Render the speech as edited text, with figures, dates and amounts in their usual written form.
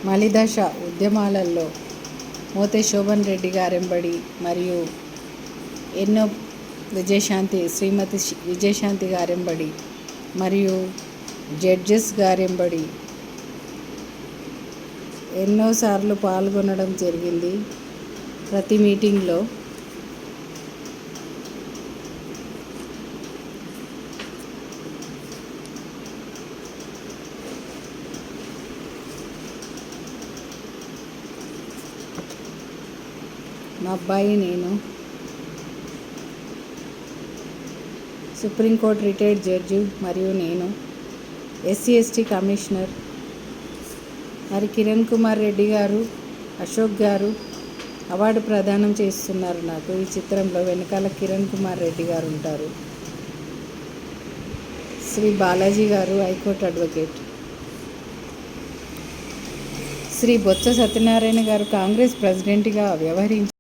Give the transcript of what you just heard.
మలిదశ ఉద్యమాలలో మోతే శోభన్ రెడ్డి గారెంబడి మరియు ఎన్నో శ్రీమతి విజయశాంతి గారెంబడి మరియు జడ్జెస్ గారెంబడి ఎన్నోసార్లు పాల్గొనడం జరిగింది. ప్రతి మీటింగ్లో మా అబ్బాయి, నేను సుప్రీంకోర్టు రిటైర్డ్ జడ్జి మరియు నేను ఎస్సీ ఎస్టీ కమిషనర్ మరి కిరణ్ కుమార్ రెడ్డి గారు, అశోక్ గారు అవార్డు ప్రదానం చేస్తున్నారు నాకు. ఈ చిత్రంలో వెనకాల కిరణ్ కుమార్ రెడ్డి గారు ఉంటారు. శ్రీ బాలాజీ గారు హైకోర్టు అడ్వకేట్, శ్రీ బొత్స సత్యనారాయణ గారు కాంగ్రెస్ ప్రెసిడెంట్గా వ్యవహరించి